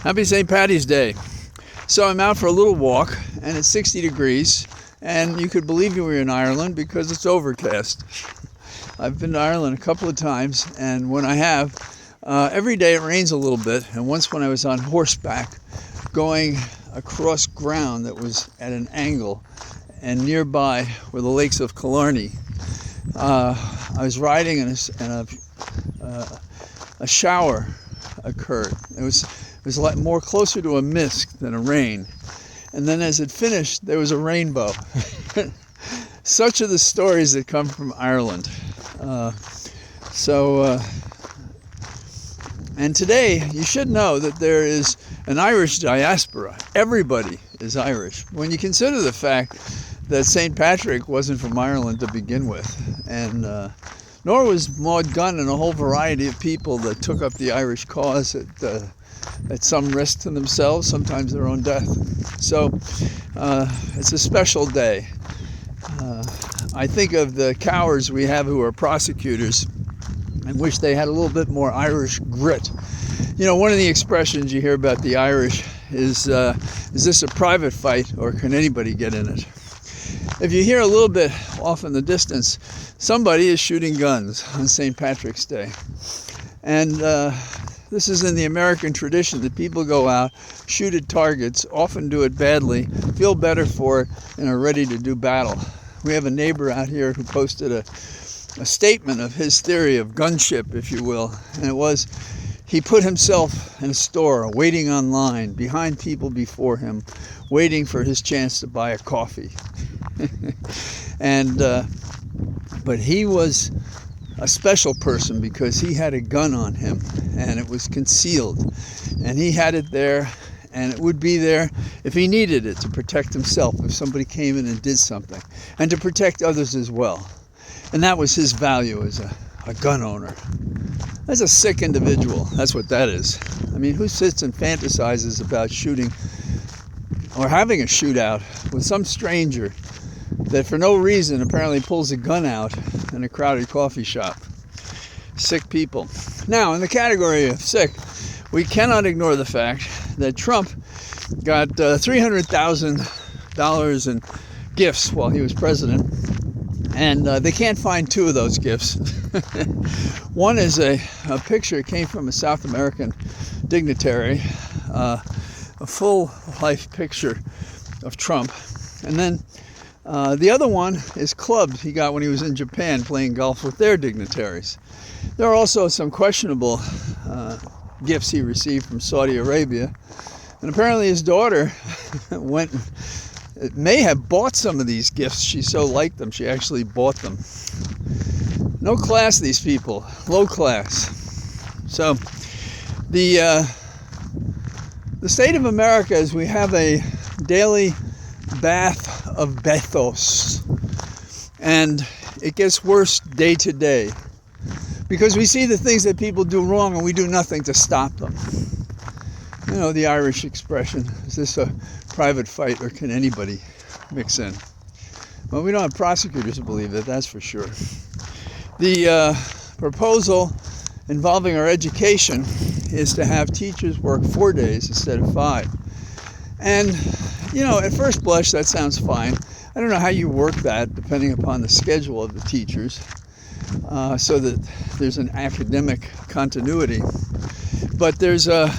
Happy St. Patty's Day. So I'm out for a little walk, and it's 60 degrees, and you could believe you were in Ireland because it's overcast. I've been to Ireland a couple of times, and when I have, every day it rains a little bit, and once when I was on horseback going across ground that was at an angle, and nearby were the lakes of Killarney. I was riding and a shower occurred. It was like more closer to a mist than a rain. And then as it finished, there was a rainbow. Such are the stories that come from Ireland. And today, you should know that there is an Irish diaspora. Everybody is Irish. When you consider the fact that St. Patrick wasn't from Ireland to begin with, and nor was Maud Gunn and a whole variety of people that took up the Irish cause at some risk to themselves, sometimes their own death. So it's a special day. I think of the cowards we have who are prosecutors and wish they had a little bit more Irish grit. You know, one of the expressions you hear about the Irish is this a private fight or can anybody get in it? If you hear a little bit off in the distance, somebody is shooting guns on St. Patrick's Day. And this is in the American tradition that people go out, shoot at targets, often do it badly, feel better for it, and are ready to do battle. We have a neighbor out here who posted a statement of his theory of gunship, if you will, and it was he put himself in a store, waiting online, behind people before him, waiting for his chance to buy a coffee. But he was a special person because he had a gun on him and it was concealed, and he had it there, and it would be there if he needed it to protect himself if somebody came in and did something, and to protect others as well. And that was his value as a gun owner. That's a sick individual. That's what that is. I mean, who sits and fantasizes about shooting or having a shootout with some stranger that for no reason apparently pulls a gun out in a crowded coffee shop? Sick people. Now, in the category of sick, we cannot ignore the fact that Trump got $300,000 in gifts while he was president, and they can't find two of those gifts. One is a picture. It came from a South American dignitary, a full-life picture of Trump. And then the other one is clubs he got when he was in Japan playing golf with their dignitaries. There are also some questionable gifts he received from Saudi Arabia. And apparently his daughter may have bought some of these gifts. She so liked them, she actually bought them. No class, these people. Low class. So the state of America is we have a daily bath of bathos, and it gets worse day to day because we see the things that people do wrong and we do nothing to stop them. You know, the Irish expression, is this a private fight or can anybody mix in? Well, we don't have prosecutors who believe it, that's for sure. The proposal involving our education is to have teachers work 4 days instead of 5. And, you know, at first blush, that sounds fine. I don't know how you work that, depending upon the schedule of the teachers, so that there's an academic continuity. But there's a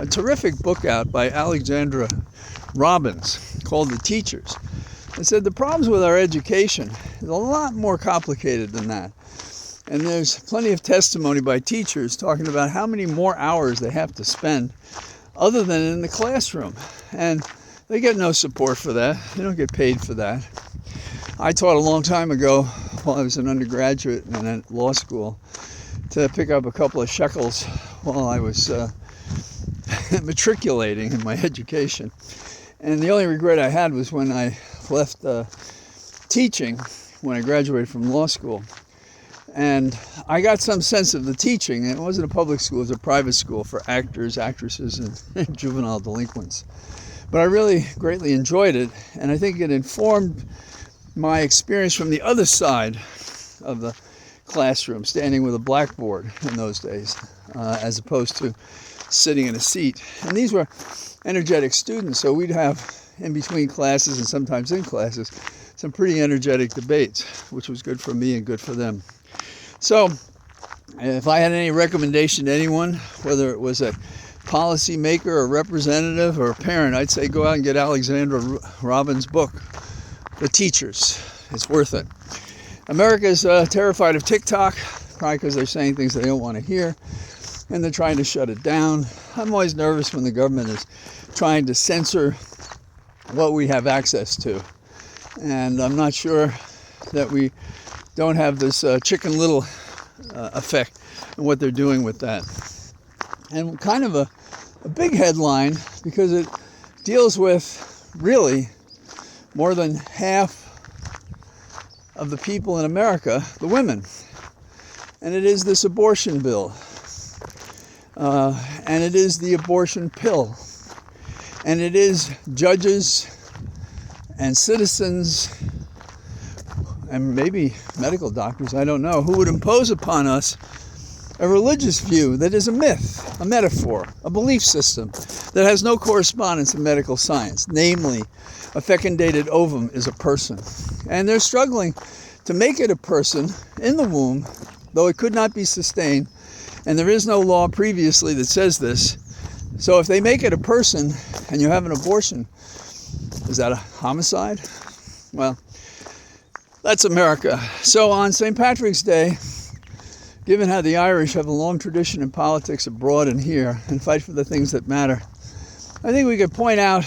terrific book out by Alexandra Robbins called The Teachers. It said the problems with our education is a lot more complicated than that. And there's plenty of testimony by teachers talking about how many more hours they have to spend other than in the classroom. And they get no support for that. They don't get paid for that. I taught a long time ago while I was an undergraduate and at law school to pick up a couple of shekels while I was matriculating in my education. And the only regret I had was when I left teaching when I graduated from law school. And I got some sense of the teaching. It wasn't a public school, it was a private school for actors, actresses, and juvenile delinquents. But I really greatly enjoyed it, and I think it informed my experience from the other side of the classroom, standing with a blackboard in those days, as opposed to sitting in a seat. And these were energetic students, so we'd have in between classes and sometimes in classes some pretty energetic debates, which was good for me and good for them. So if I had any recommendation to anyone, whether it was a policy maker, a representative, or a parent, I'd say go out and get Alexandra Robbins' book, The Teachers. It's worth it. America's terrified of TikTok, probably because they're saying things they don't want to hear, and they're trying to shut it down. I'm always nervous when the government is trying to censor what we have access to. And I'm not sure that we don't have this Chicken Little effect in what they're doing with that. And kind of a big headline, because it deals with really more than half of the people in America, the women. And it is this abortion bill. And it is the abortion pill. And it is judges and citizens and maybe medical doctors, I don't know, who would impose upon us a religious view that is a myth, a metaphor, a belief system that has no correspondence in medical science. Namely, a fecundated ovum is a person. And they're struggling to make it a person in the womb, though it could not be sustained. And there is no law previously that says this. So if they make it a person and you have an abortion, is that a homicide? Well, that's America. So on St. Patrick's Day, given how the Irish have a long tradition in politics abroad and here and fight for the things that matter, I think we could point out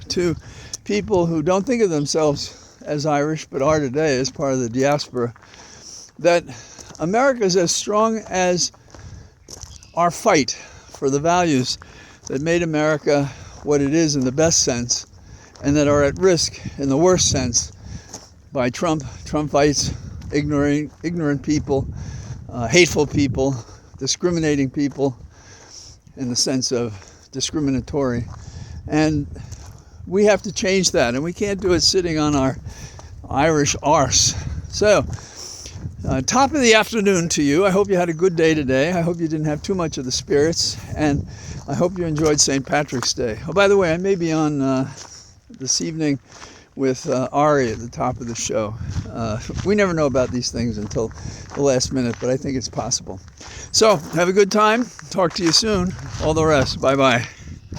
to people who don't think of themselves as Irish but are today as part of the diaspora that America is as strong as our fight for the values that made America what it is in the best sense, and that are at risk in the worst sense by Trump fights ignorant people, hateful people, discriminating people in the sense of discriminatory. And we have to change that, and we can't do it sitting on our Irish arse. So, top of the afternoon to you. I hope you had a good day today. I hope you didn't have too much of the spirits, and I hope you enjoyed St. Patrick's Day. Oh, by the way, I may be on this evening with Ari at the top of the show. We never know about these things until the last minute, but I think it's possible. So, have a good time. Talk to you soon. All the rest. Bye-bye.